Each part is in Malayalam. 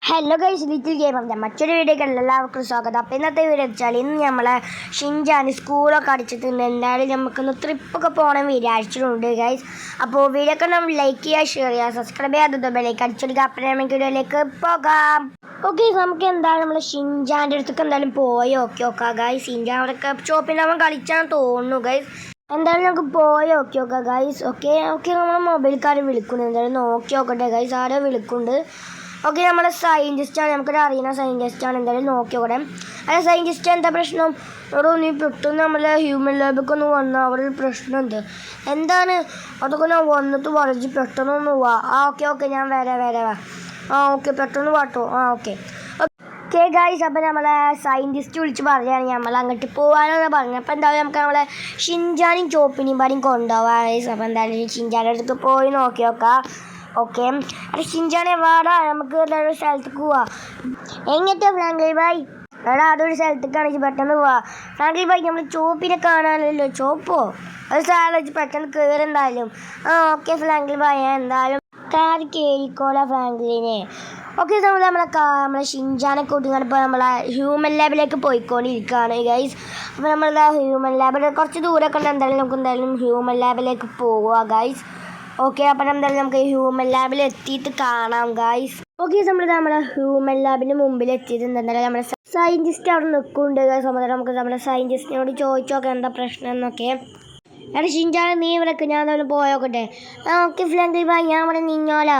ഹലോ ഗൈസ്, ലിറ്റിൽ ഗെയിമറിൻ്റെ മറ്റൊരു വീഡിയോക്ക് എല്ലാവർക്കും സ്വാഗതം. അപ്പോൾ ഇന്നത്തെ വീഡിയോ വെച്ചാൽ ഇന്ന് നമ്മളെ ഷിൻചാൻ സ്കൂളൊക്കെ അടിച്ചിട്ടുണ്ട്. എന്തായാലും നമുക്കൊന്ന് ട്രിപ്പൊക്കെ പോകണം വിചാരിച്ചിട്ടുണ്ട് ഗൈസ്. അപ്പോൾ വീഡിയോക്ക് നമ്മൾ ലൈക്ക് ചെയ്യുക, ഷെയർ ചെയ്യുക, സബ്സ്ക്രൈബ് ചെയ്യാതെ ബെല്ലൈക്കൺ അടിച്ചെടുക്കുക. അപ്പോൾ നമുക്ക് വീഡിയോയിലേക്ക് പോകാം. ഓക്കെ, നമുക്ക് എന്തായാലും നമ്മൾ ഷിൻചാൻ്റെ അടുത്തേക്ക് എന്തായാലും പോയി നോക്കാം ഗൈസ്. ഷിൻചാൻ അവിടെയൊക്കെ ഷോപ്പിൽ നമ്മൾ കളിച്ചാന്ന് തോന്നുന്നു ഗൈസ്. എന്തായാലും നമുക്ക് പോയി നോക്കാം ഗൈസ്. ഓക്കെ, നമ്മൾ മൊബൈൽക്കാർ വിളിക്കുന്നു. എന്തായാലും നോക്കി നോക്കട്ടെ ഗൈസ്, ആരോ വിളിക്കുന്നുണ്ട്. ഓക്കെ, നമ്മളെ സയൻറ്റിസ്റ്റാണ്, നമുക്കൊരു അറിയുന്ന സയൻറ്റിസ്റ്റാണ്. എന്തായാലും നോക്കി നോക്കട്ടെ. അല്ല സയൻറ്റിസ്റ്റ്, എന്താ പ്രശ്നം? എടോ, നീ പെട്ടെന്ന് നമ്മളെ ഹ്യൂമൻ ലാബൊക്കെ ഒന്ന് വന്നാൽ അവിടെ ഒരു പ്രശ്നമുണ്ട്. എന്താണ്? അതൊക്കെ ഞാൻ വന്നിട്ട് വളരെ പെട്ടെന്നൊന്ന് വാ. ഓക്കെ, ഞാൻ വരാം. ഓക്കെ, പെട്ടെന്ന് വാട്ടോ. Okay guys. അപ്പം നമ്മളെ സയൻറ്റിസ്റ്റ് വിളിച്ച് പറയുകയാണ് നമ്മൾ അങ്ങോട്ട് പോകാനെന്ന് പറഞ്ഞു. അപ്പോൾ എന്തായാലും നമുക്ക് നമ്മളെ ഷിൻചാനും ചോപ്പിനെയും പാടിയും കൊണ്ടുപോകാം ഗൈസ്. അപ്പോൾ എന്തായാലും ഷിൻചാൻ്റെ അടുത്ത് പോയി നോക്കി നോക്കാം. ഓക്കെ, അത് ഷിൻചാനെ വാടാ, നമുക്ക് ഒരു സ്ഥലത്തേക്ക് പോവാം. എങ്ങനത്തെ ഫ്രാങ്ക്ലി ഭായ്? എടാ, അതൊരു സ്ഥലത്തേക്കാണെങ്കിൽ പെട്ടെന്ന് പോവാം. ഫ്രാങ്ക്ലി ഭായ്, നമ്മൾ ചോപ്പിനെ കാണാനല്ലോ. ചോപ്പോ? അത് സാധനം പെട്ടെന്ന് കയറുണ്ടായാലും. ഓക്കെ ഫ്രാങ്ക്ലി ഭായ്, എന്തായാലും കാർ കയറിക്കോളാം ഫ്രാങ്ക്ലിനെ. ഓക്കെ, നമ്മളെ ഷിൻചാനെ കൂട്ടിങ്ങാണിപ്പോൾ നമ്മളെ ഹ്യൂമൻ ലാബിലേക്ക് പോയിക്കൊണ്ടിരിക്കുകയാണ് ഗൈസ്. അപ്പോൾ നമ്മളെ ഹ്യൂമൻ ലാബിൽ കുറച്ച് ദൂരമൊക്കെ ഉണ്ട്. എന്തായാലും ഹ്യൂമൻ ലാബിലേക്ക് പോവുക ഗൈസ്. ഓക്കെ, അപ്പം എന്തായാലും നമുക്ക് ഹ്യൂമൻ ലാബിൽ എത്തിയിട്ട് കാണാം ഗൈസ്. ഓക്കെ, നമ്മളെ ഹ്യൂമൻ ലാബിന് മുമ്പിൽ എത്തിയിട്ടുണ്ട്. എന്തായാലും നമ്മുടെ സയൻറ്റിസ്റ്റ് അവിടെ നിൽക്കുന്നുണ്ട് ഗൈസ്. അപ്പോൾ നമുക്ക് നമ്മുടെ സയൻറ്റിസ്റ്റിനോട് ചോദിച്ചോക്കെ എന്താ പ്രശ്നം എന്നൊക്കെ. എടാ ഷിൻചാൻ, നീ ഇവിടേക്ക്, ഞാൻ എന്തായാലും പോയോക്കട്ടെ. ഓക്കെ ഫ്രാങ്ക്ലി ഭായ്, ഞാൻ ഇവിടെ നിന്നോലാ.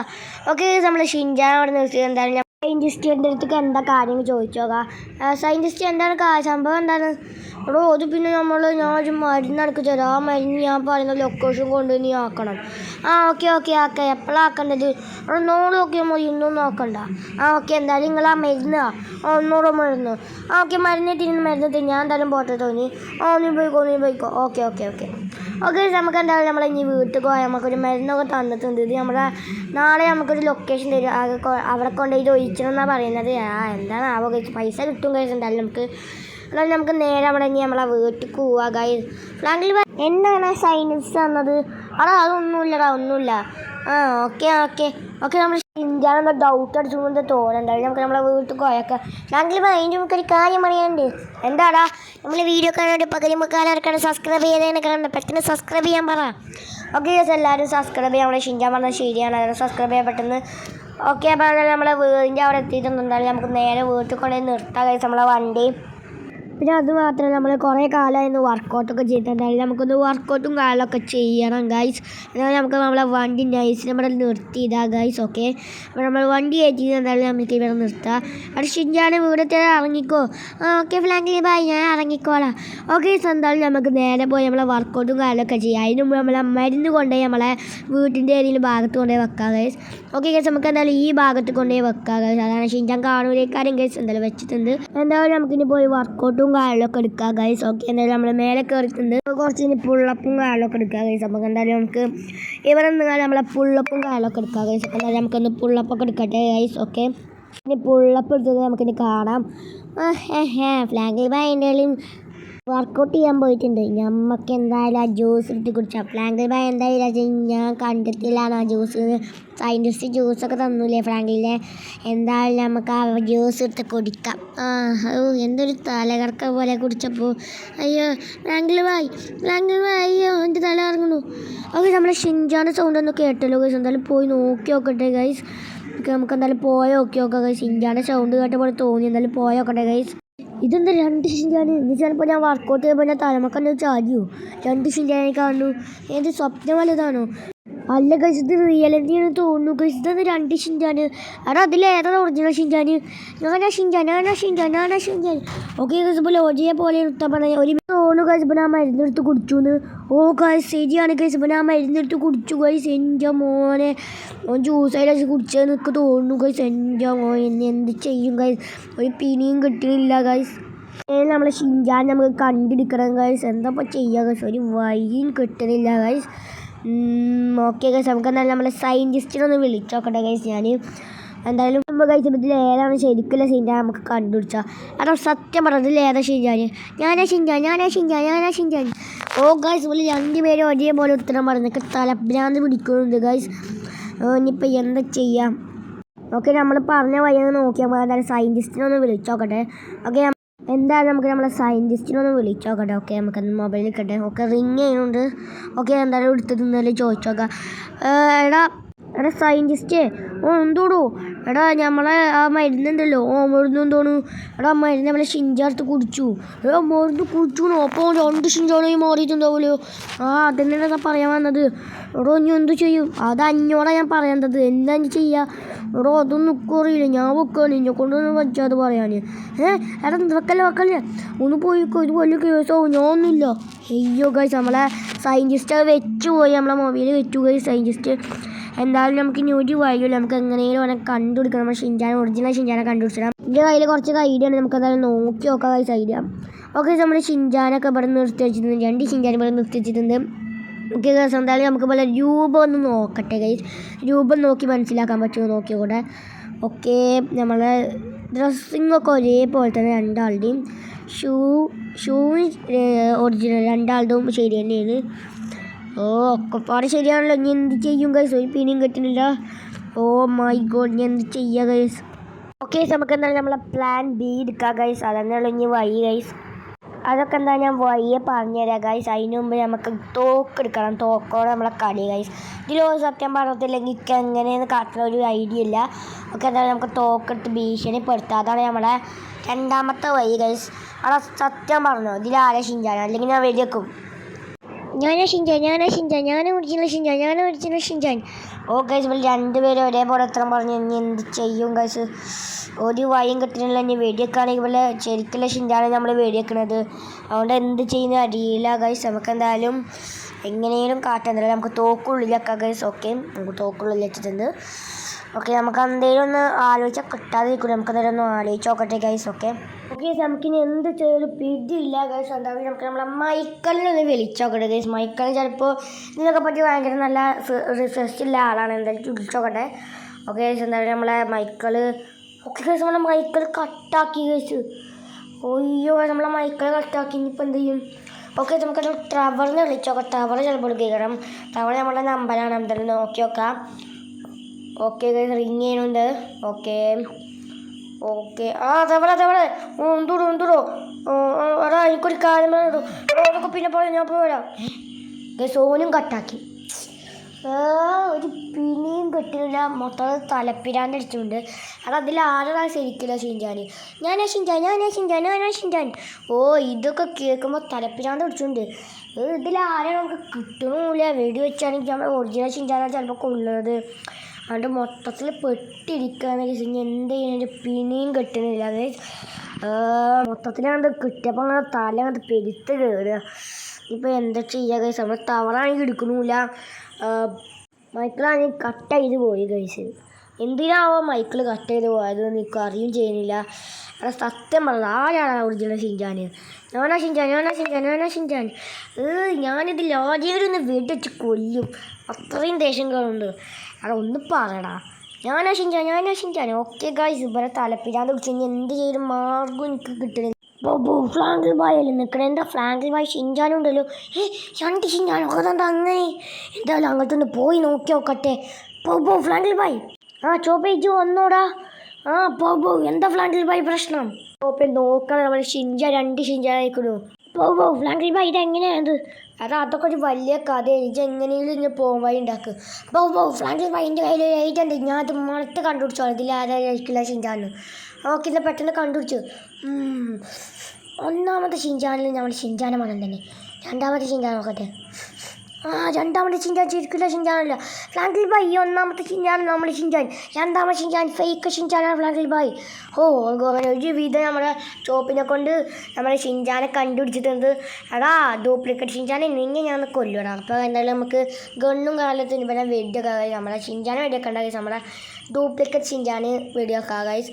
ഓക്കെ, നമ്മൾ ഷിൻചാൻ അവിടെ നിർത്തി. എന്തായാലും സയൻറ്റിസ്റ്റിൻ്റെ അടുത്തേക്ക് എന്താ കാര്യങ്ങൾ ചോദിച്ചോക്കാം. സയൻറ്റിസ്റ്റ്, എന്താണ് സംഭവം? എന്താണ്? എടോ, അത് പിന്നെ ഞാൻ ഒരു മരുന്ന് എടുക്ക് തരാം. ആ മരുന്ന് ഞാൻ പറയുന്ന ലൊക്കേഷൻ കൊണ്ട് നീ ആക്കണം. ഓക്കെ ആക്കാം. എപ്പോഴാണ് ആക്കേണ്ടത്? എടോ, നോക്കിയാൽ മതി, ഇന്നും നോക്കണ്ട. ഓക്കെ, എന്തായാലും നിങ്ങൾ ആ മരുന്ന് ഒന്നൂടെ മരുന്ന്. ഓക്കെ, മരുന്ന് ഞാൻ എന്തായാലും പോട്ടെ തോന്നി. നീ പോയിക്കോ. ഓക്കെ, നമുക്ക് എന്തായാലും നമ്മൾ ഇനി വീട്ടിൽ പോയാൽ നമുക്കൊരു മരുന്നൊക്കെ തന്നിട്ടുണ്ട്. ഇത് നാളെ നമുക്കൊരു ലൊക്കേഷൻ തരും. അവിടെ കൊണ്ടുപോയി ഒഴിച്ചണമെന്നാണ് പറയുന്നത്. എന്താണ് പൈസ കിട്ടും കഴിച്ച്. എന്തായാലും നമുക്ക് നേരെ അവിടെ ഇനി നമ്മളെ വീട്ടിൽ പോവാ ഗൈസ്. ഫ്രാങ്ക്ലി ഭായ്, എന്താണ് സയൻസ് തന്നത്? ഒന്നുമില്ല. ഓക്കെ, നമ്മൾ ഇന്ത്യയിലെന്തോ ഡൗട്ട് അടിച്ചുകൊണ്ട് തോന്നുന്നുണ്ടാവും. നമുക്ക് നമ്മളെ വീട്ടിൽ പോയേക്കാം. ഫ്രാങ്ക്ലി ഭായ്, അതിൻ്റെ നമുക്കൊരു കാര്യം പറയാനുണ്ട്. എന്താടാ? നമ്മൾ വീഡിയോ കാണാനായിട്ട് പകരുമ്പോൾ സബ്സ്ക്രൈബ് ചെയ്തതിനെ കാണണ്ട, പെട്ടെന്ന് സബ്സ്ക്രൈബ് ചെയ്യാൻ പറ. ഓക്കെ ഗൈസ്, എല്ലാവരും സബ്സ്ക്രൈബ് ചെയ്യാം. നമ്മളെ ഷിൻചാൻ പറഞ്ഞത് ശരിയാണ്, അതായത് സബ്സ്ക്രൈബ് ചെയ്യാൻ പെട്ടെന്ന്. ഓക്കെ, അപ്പോൾ നമ്മളെ വീടിൻ്റെ അവിടെ എത്തിയിട്ടുണ്ടെങ്കിൽ നമുക്ക് നേരെ വീട്ടിൽ കൊണ്ടുപോയി നിർത്താം ഗൈസ് നമ്മളെ വണ്ടി. പിന്നെ അത് മാത്രമല്ല, നമ്മൾ കുറേ കാലമായിരുന്നു വർക്കൗട്ടൊക്കെ ചെയ്തിട്ടുണ്ടായിരുന്നു. നമുക്കൊന്ന് വർക്കൗട്ടും കാര്യങ്ങളൊക്കെ ചെയ്യണം ഗൈസ്. എന്നാൽ നമുക്ക് നമ്മളെ വണ്ടി നൈസിന് ഇവിടെ നിർത്തിയിടാം ഗൈസ്. ഓക്കെ, അപ്പോൾ നമ്മൾ വണ്ടി കയറ്റിയിട്ടുണ്ടായാലും നമുക്ക് ഇവിടെ നിർത്താം. അവിടെ ഷിൻചാൻ വീടത്തെ ഇറങ്ങിക്കോ. ഓക്കെ ഫ്രാങ്ക്ലി ഭായ്, ഞാൻ ഇറങ്ങിക്കോളാം. ഓക്കെ, എന്തായാലും നമുക്ക് നേരെ പോയി നമ്മളെ വർക്കൗട്ടും കാര്യങ്ങളൊക്കെ ചെയ്യാം. അതിന് മുമ്പ് നമ്മളെ മരുന്ന് കൊണ്ടുപോയി നമ്മളെ വീട്ടിൻ്റെ ഏതെങ്കിലും ഭാഗത്ത് കൊണ്ടുപോയി വെക്കാം ഗൈസ്. ഓക്കെ ഗൈസ്, നമുക്ക് എന്തായാലും ഈ ഭാഗത്ത് കൊണ്ടുപോയി വെക്കാം ഗൈസ്. അതാണ് ഷിൻചാൻ കാണൂലേക്കാരും ഗൈസ് എന്തായാലും വെച്ചിട്ടുണ്ട്. എന്തായാലും നമുക്കിനി പോയി വർക്കൗട്ടും കാര്യങ്ങളൊക്കെ എടുക്കുക ഗൈസ്. ഓക്കെ, എന്തായാലും നമ്മൾ മേലെ കയറിയിട്ടുണ്ട്. കുറച്ച് ഇനി പുള്ളപ്പും കാര്യങ്ങളൊക്കെ എടുക്കുക ഗൈസ്. അപ്പോൾ എന്തായാലും നമുക്ക് ഇവിടെ നിന്നാൽ നമ്മളെ പുള്ളപ്പും കാര്യങ്ങളൊക്കെ എടുക്കുക ഗൈസ്. അപ്പോൾ എന്തായാലും നമുക്കൊന്ന് പുള്ളപ്പൊക്കെ എടുക്കട്ടെ ഗൈസ്. ഓക്കെ, ഇനി പുള്ളപ്പ് എടുത്തത് നമുക്കിനി കാണാം. ഫ്രാങ്ക്ലി ഭായ് എന്തായാലും വർക്കൗട്ട് ചെയ്യാൻ പോയിട്ടുണ്ട്. നമുക്ക് എന്തായാലും ആ ജ്യൂസ് എടുത്ത് കുടിച്ചാൽ. ഫ്രാങ്ക്ലി ഭായ് എന്തായാലും ഞാൻ കണ്ടിട്ടില്ലാണ് ആ ജ്യൂസ്. സയൻറ്റിസ്റ്റ് ജ്യൂസൊക്കെ തന്നൂലേ ഫ്രാങ്ക്ലിനെ? എന്തായാലും നമുക്ക് ആ ജ്യൂസ് എടുത്ത് കുടിക്കാം. എന്തൊരു തലകറക്ക പോലെ കുടിച്ചപ്പോൾ. അയ്യോ ഫ്രാങ്ക്ലി ഭായ്, അയ്യോ എൻ്റെ തല ഇറങ്ങുന്നു. ഓക്കെ, നമ്മൾ ഷിൻചാൻ്റെ സൗണ്ട് ഒന്ന് കേട്ടല്ലോ ഗൈസ്. എന്തായാലും പോയി നോക്കി നോക്കട്ടെ ഗൈസ്. നമുക്ക് എന്തായാലും പോയി നോക്കാം ഗൈസ്. ഷിൻചാൻ്റെ സൗണ്ട് കേട്ട പോലെ തോന്നി. എന്തായാലും പോയി നോക്കട്ടെ ഗൈസ്. ഇതെന്താ 2 ഷിൻചാൻ? ഇനി ചിലപ്പോൾ ഞാൻ വർക്കൗട്ട് ചെയ്യുമ്പോൾ ഞാൻ തലമക്കന്ന് ചാടിയോ? 2 ഷിൻചാനെ കാണുന്നു. ഏത് സ്വപ്നം വലുതാണോ? അല്ല ഗൈസ്, ഇത് റിയാലിറ്റിയാണ് തോന്നുന്നു ഗൈസ്. ഇതെന്ന് 2 ഷിൻചാൻ. എടാ, അതിലേതാണ് ഒറിജിനൽ ഷിൻചാൻ? ഞാനാ ഷിൻചാൻ. ഓക്കെ ഗൈസ്, ഇപ്പോൾ ലോജിയെ പോലെ നിർത്താൻ പറഞ്ഞ ഒരു തോന്നുന്നു ഗൈസ്. ഇപ്പോൾ ഞാൻ മരുന്നെടുത്ത് കുടിച്ചു എന്ന്. ഗൈസ്, ശരിയാണ് ഗൈസ്. ഇപ്പോൾ ഞാൻ മരുന്നെടുത്ത് കുടിച്ചു ഗൈസ്. എൻ്റെ മോനെ, ജ്യൂസായിട്ട് കുടിച്ചത് എനിക്ക് തോന്നുന്നു ഗൈസ്. എൻ്റെ മോനെ, എന്ത് ചെയ്യും ഗൈസ്? ഒരു പിനിയും കിട്ടുന്നില്ല ഗൈസ്. നമ്മളെ ഷിൻചാൻ നമുക്ക് കണ്ടെടുക്കണം ഗൈസ്. എന്താ ഇപ്പോൾ ചെയ്യുക ഗൈസ്? ഒരു വഴിയും കിട്ടുന്നില്ല ഗൈസ്. ഓക്കെ ഗൈസ്, നമുക്ക് എന്തായാലും നമ്മളെ സയൻറ്റിസ്റ്റിനൊന്ന് വിളിച്ചോക്കട്ടെ ഗൈസ്. ഞാൻ എന്തായാലും നമ്മൾ ഗൈസ് ഇതിൽ ഏതാണ് ശരിക്കുള്ള ഷിൻചാൻ നമുക്ക് കണ്ടുപിടിച്ചാൽ. അതാ സത്യം പറഞ്ഞതിൽ ഏതാ ഷിൻചാൻ? ഞാനാ ഷിൻചാൻ. ഗൈസ്, പോലെ 2 പേരും ഒരേപോലെ ഉത്തരം പറഞ്ഞൊക്കെ തലഭ്രാന്ത് പിടിക്കുന്നുണ്ട് ഗൈസ്. ഇനിയിപ്പോൾ എന്താ ചെയ്യാം? ഓക്കെ നമ്മൾ പറഞ്ഞ വഴി ഒന്ന് നോക്കിയാൽ പോലെ എന്തായാലും സയൻറ്റിസ്റ്റിനെ ഒന്ന് വിളിച്ചോക്കട്ടെ. ഓക്കെ എന്തായാലും നമുക്ക് നമ്മളെ സയൻറ്റിസ്റ്റിനെ ഒന്ന് വിളിച്ചോക്കട്ടെ. ഓക്കെ നമുക്ക് മൊബൈലിൽ കിട്ടെ. ഓക്കെ റിങ് ചെയ്യുന്നുണ്ട്. ഓക്കെ എന്തായാലും എടുത്ത് തിന്നാലും ചോദിച്ചോക്കാം. എടാ സയൻറ്റിസ്റ്റ് എന്തോടോ എടാ നമ്മളെ ആ മരുന്നുണ്ടല്ലോ മരുന്ന് എന്തോന്നു എടാ മരുന്ന് നമ്മളെ ഷിഞ്ചാർത്ത് കുടിച്ചു. മരുന്ന് കുടിച്ചു അപ്പോൾ 2 ഷിഞ്ചാനായി മാറിയിട്ടുണ്ടാവുമല്ലോ. അതന്നെയാണ് ഞാൻ പറയാൻ വന്നത്. എടോ ഇനി എന്തു ചെയ്യും? അത് അഞ്ഞോടാ ഞാൻ പറയേണ്ടത്. എന്താ ചെയ്യുക? എടോ അതൊന്നും അറിയില്ല. ഞാൻ വെക്കാണ് എന്നെ കൊണ്ടൊന്നും വെച്ചാൽ പറയാൻ. എടാ വെക്കല്ലേ ഒന്ന് പോയിക്കോ. ഇത് വലിയ കേസാവും. ഞാനൊന്നുമില്ല. അയ്യോ ഗൈസ് നമ്മളെ സയൻറ്റിസ്റ്റ് വെച്ചു പോയി. നമ്മളെ മൊബൈൽ വെച്ചു പോയി സയൻറ്റിസ്റ്റ്. എന്തായാലും നമുക്ക് ഇനി ഒരു വഴിയില്ല. നമുക്ക് എങ്ങനെയും അവനെ കണ്ടുപിടിക്കണം. നമ്മൾ ഷിഞ്ചാൻ ഒറിജിനൽ ഷിഞ്ചാനെ കണ്ടുപിടിച്ചിടാം. എൻ്റെ കയ്യിൽ കുറച്ച് ഐഡിയ ഉണ്ട്. നമുക്ക് എന്തായാലും നോക്കി നോക്കാം ഗൈസ് ഐഡിയ. ഓക്കെ നമ്മൾ ഷിഞ്ചാനൊക്കെ ഇവിടെ നിർത്തി വെച്ചിട്ടുണ്ട്. 2 ഷിഞ്ചാൻ ഇവിടെ നിർത്തി വെച്ചിട്ടുണ്ട്. ഓക്കെ ഗൈസ് എന്തായാലും നമുക്ക് പോലെ രൂപം ഒന്ന് നോക്കട്ടെ ഗൈസ്. രൂപം നോക്കി മനസ്സിലാക്കാൻ പറ്റുമോ നോക്കിയോടെ. ഓക്കെ നമ്മളെ ഡ്രസ്സിങ്ങൊക്കെ ഒരേപോലെ തന്നെ രണ്ടാളുടെയും. ഷൂവും ഒറിജിനൽ രണ്ടാളുടെയും ശരി തന്നെയാണ്. ഒക്കെപ്പാട് ശരിയാണല്ലോ. ഇനി എന്ത് ചെയ്യും ഗൈസ്? ഒരു പിന്നെയും കിട്ടുന്നില്ല. മൈ ഗോഡ് ഇനി എന്ത് ചെയ്യുക ഗൈസ്? ഓക്കെ നമുക്ക് എന്തായാലും നമ്മളെ പ്ലാൻ ബി എടുക്കാം ഗൈസ്. അതന്നെയുള്ളൂ ഇനി വഴി ഗൈസ്. അതൊക്കെ എന്താ ഞാൻ വഴിയെ പറഞ്ഞുതരാം ഗൈസ്. അതിന് മുമ്പ് നമുക്ക് തോക്കെടുക്കണം. തോക്കോടെ നമ്മളെ കളി ഗൈസ്. ഇതിലൊരു സത്യം പറഞ്ഞിട്ടില്ലെങ്കിൽ എനിക്ക് എങ്ങനെയെന്ന് കാട്ടുന്ന ഒരു ഐഡിയ ഇല്ല. ഓക്കെ എന്തായാലും നമുക്ക് തോക്കെടുത്ത് ഭീഷണിപ്പെടുത്താം. അതാണ് നമ്മളെ 2ാമത്തെ വഴി ഗൈസ്. അവിടെ സത്യം പറഞ്ഞോ ഇതിലാരെ ഷിഞ്ചാനോ അല്ലെങ്കിൽ ഞാൻ വെടിവെക്കും. ഞാനാ ഒറിജിനൽ ഷിഞ്ചാൻ. ഗൈസ് ഇപ്പോൾ 2 പേരും ഒരേപോലെ എത്ര പറഞ്ഞു. ഇനി എന്ത് ചെയ്യും ഗൈസ്? ഒരു വഴിയും കിട്ടുന്നില്ല. ഇനി വെടിവെക്കുകയാണെങ്കിൽ പോലെ ശരിക്കുള്ള ഷിഞ്ചാനാണ് നമ്മൾ വെടിവെക്കുന്നത്. അതുകൊണ്ട് എന്ത് ചെയ്യുന്ന അറിയില്ല ഗൈസ്. നമുക്ക് എന്തായാലും എങ്ങനെയും കാട്ടുന്നില്ല. നമുക്ക് തോക്കുള്ളിലൊക്കെ ഗൈസ്. ഓക്കെ നമുക്ക് തോക്കുള്ളിൽ വെച്ചിട്ടുണ്ട്. ഓക്കെ നമുക്ക് എന്തെങ്കിലും ഒന്ന് ആലോചിച്ചാൽ കിട്ടാതിരിക്കില്ല. നമുക്ക് എന്തായാലും ഒന്ന് ആലോചിച്ച് നോക്കട്ടെ ഗൈസ്. ഓക്കെ നമുക്കിനി എന്ത് ചെയ്യൊരു പിടിയില്ല ഗൈസ്. എന്തായാലും നമുക്ക് നമ്മളെ മൈക്കിളിനൊന്ന് വിളിച്ചോക്കട്ടെ ഗൈസ്. മൈക്കിൾ ചിലപ്പോൾ ഇതിനൊക്കെ പറ്റി ഭയങ്കര നല്ല റിസർച്ച് ഉള്ള ആളാണ്. എന്തായാലും വിളിച്ചോക്കട്ടെ. ഓക്കെ ഗൈസ് എന്തായാലും നമ്മളെ മൈക്കിൾ നമ്മളെ മൈക്കിൾ കട്ടാക്കി ഗൈസ്. അയ്യോ നമ്മളെ മൈക്കിൾ കട്ടാക്കി. ഇനിയിപ്പോൾ എന്ത് ചെയ്യും? ഓക്കെ നമുക്ക് ട്രവറിനെ വിളിച്ചോക്കാം. ട്രവർ ചിലപ്പോൾ കേൾക്കണം. ട്രവർ നമ്മളെ നമ്പറാണ്. എന്തായാലും നോക്കി നോക്കാം. ഓക്കെ ഗൈസ് റിങ് ചെയ്യുന്നുണ്ട്. ഓക്കെ അതവിടെ എന്തോടോ എടാ എനിക്കൊരു കാര്യം പറയൂ. അതൊക്കെ പിന്നെ പറയാം. ഞാൻ ഇപ്പോൾ വരാം ഗൈസ്. ഓനും കട്ടാക്കി. ഒരു പിന്നെയും കിട്ടുന്നില്ല. മൊത്തം തലപ്പിരാൻ്റെ അടിച്ചുകൊണ്ട്. അതിൽ ആരാ ശരിക്കില്ല ഷിഞ്ചാൻ. ഞാനാ ഷിഞ്ചാൻ. ഇതൊക്കെ കേൾക്കുമ്പോൾ തലപ്പിരാൻ്റെ അടിച്ചുകൊണ്ട്. ഇതിലാരെ നമുക്ക് കിട്ടണമില്ല. വെടി വെച്ചാണെങ്കിൽ നമ്മുടെ ഒറിജിനൽ ഷിഞ്ചാനാണ് ചിലപ്പോൾ കൊള്ളുന്നത്. അതുകൊണ്ട് മൊത്തത്തിൽ പെട്ടിരിക്കുകയാണ് ഗൈസ്. ഇനി എന്ത് ചെയ്യുന്നതിൻ്റെ പിന്നെയും കിട്ടുന്നില്ല ഗൈസ്. മൊത്തത്തിലങ്ങോട്ട് കിട്ടിയപ്പോൾ അങ്ങനെ തല അങ്ങോട്ട് പെരുത്ത് കയറുക. ഇപ്പോൾ എന്താ ചെയ്യുക ഗൈസ്? നമ്മൾ തവറാണെങ്കിൽ എടുക്കണമില്ല. മൈക്കിളാണെങ്കിൽ കട്ട് ചെയ്ത് പോയി ഗൈസ്. എന്തിനാവോ മൈക്കിൾ കട്ട് ചെയ്ത് പോയത് എനിക്ക് അറിയും ചെയ്യുന്നില്ല. അവിടെ സത്യം പറഞ്ഞത് ആരാണ് ഒറിജിനൽ ഷിഞ്ചാൻ? ഞാനാ ഷിഞ്ചാൻ. ഞാനിതിൽ ആദ്യമൊന്ന് വെടിവെച്ച് കൊല്ലും. അത്രയും ദേഷ്യം കാണുന്നുണ്ട്. അവിടെ ഒന്ന് പറയടാ. ഞാനാ ഷിഞ്ചാൻ. ഓക്കെ ഗൈസ് ഇവിടെ തലപ്പിരാതെ വിളിച്ച് കഴിഞ്ഞാൽ എന്ത് ചെയ്തൊരു മാർഗം എനിക്ക് കിട്ടുന്നില്ല. ഫ്ലാങ്കിൽ ബായ് അല്ലേ നിൽക്കണേ? എന്താ ഫ്ലാങ്കിൽ ബായ് ഷിഞ്ചാനും ഉണ്ടല്ലോ. 2 ഷിഞ്ചാനോ? അതെന്താ അങ്ങനെ? എന്തായാലും അങ്ങോട്ടൊന്ന് പോയി നോക്കി നോക്കട്ടെ. ഫ്ലാങ്കിൽ ബായ്. ചോപ്പേജ് വന്നോടാ. എന്താ ഫ്ലാങ്കിൽ ബായ് പ്രശ്നം? ചോപ്പേ നോക്കണം. നമ്മൾ 2 ഷിഞ്ചാനായിക്കണു. ഫ്ലാങ്കിൽ ബായ് ഇതെങ്ങനെയാണ്? അതൊക്കെ ഒരു വലിയ കഥയാണ്. ഇത് എങ്ങനെയും ഇങ്ങനെ പോകാൻ വഴി ഉണ്ടാക്കുക. ഫ്ലാങ്കിൽ ബായിൻ്റെ കയ്യിൽ ഒരു ഏജൻ്റ്. ഞാൻ അത് മണത്ത് കണ്ടുപിടിച്ചോളാം. ഇതിൽ ആരായിരിക്കില്ല ഷിഞ്ചാന്. ഇത് പെട്ടെന്ന് കണ്ടുപിടിച്ചു. 1ാമത്തെ ഷിഞ്ചാനിൽ നമ്മൾ ഷിഞ്ചാനെ മണം തന്നെ. 2ാമത്തെ ഷിഞ്ചാൻ നോക്കട്ടെ. 2ാമത്തെ ഷിഞ്ചാൻ ശരിക്കില്ല ഷിഞ്ചാനല്ല. ഫ്ലാങ്കിൽ ബായ് 1ാമത്തെ ഷിഞ്ചാൻ നമ്മൾ ഷിഞ്ചാൻ. 2ാമത്തെ ഷിഞ്ചാൻ ഫേക്ക് ഷിഞ്ചാനാണ് ഫ്ലാങ്കിൽ ബായ്. ഒരു വിധം നമ്മുടെ ചോപ്പിനെ കൊണ്ട് നമ്മളെ ഷിഞ്ചാനെ കണ്ടുപിടിച്ചിട്ടുണ്ട്. ഡ്യൂപ്ലിക്കേറ്റ് ഷിഞ്ചാനെ നിങ്ങൾ ഞാൻ കൊല്ലുകയാണ്. അപ്പോൾ എന്തായാലും നമുക്ക് ഗണ്ണും കാലത്തിന് പിന്നെ വെടിയൊക്കെ നമ്മളെ ഷിഞ്ചാനെ വെടിയൊക്കെ ഉണ്ടാക്കി നമ്മളെ ഡ്യൂപ്ലിക്കേറ്റ് ഷിഞ്ചാന് വെടിയൊക്കെ ഗൈസ്.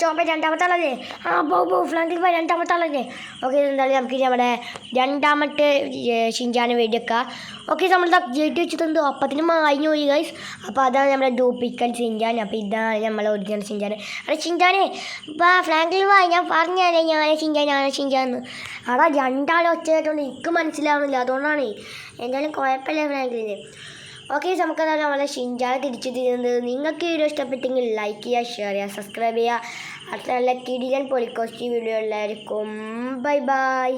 ചോപ്പ 2ാമത്തെ ആളല്ലേ? ഫ്ലാങ്കിൽ ബായ് 2ാമത്തെ ആളല്ലേ? ഓക്കെ എന്തായാലും നമുക്ക് നമ്മുടെ 2ാമത്തെ ഷിഞ്ചാന് വെടിയൊക്കെ. ഓക്കെ നമ്മൾ ജയിറ്റ് വെച്ചിട്ടുണ്ട്. അപ്പത്തിന് മാഞ്ഞു പോയി ഗൈസ്. അപ്പോൾ അതാണ് നമ്മുടെ ഡ്യൂപ്ലിക്കേറ്റ് ഷിഞ്ചാൻ. അപ്പോൾ ഇതാണ് നമ്മളെ ഒറിജിനൽ ഷിഞ്ചാൻ. ഷിഞ്ചാനെ ഫ്ലാങ്കിൽ ബായ് ഞാൻ പറഞ്ഞാലേ ഞാനേ ഷിഞ്ചാന്ന്. 2 ആൾ ഒച്ച കേട്ടോണ്ട് എനിക്ക് മനസ്സിലാവുന്നില്ല. അതുകൊണ്ടാണ്. എന്തായാലും കുഴപ്പമില്ല ഫ്ലാങ്കിലിന്. ഓക്കെ, നമുക്കത് നമ്മളെ ഷിൻചാനെ തിരിച്ചു തരുന്നത്. നിങ്ങൾക്ക് വീഡിയോ ഇഷ്ടപ്പെട്ടെങ്കിൽ ലൈക്ക് ചെയ്യുക, ഷെയർ ചെയ്യുക, സബ്സ്ക്രൈബ് ചെയ്യുക. അടുത്ത നല്ല കിടിലൻ പൊളിക്കോസ്റ്റി വീഡിയോ എല്ലാവർക്കും ബൈ ബൈ.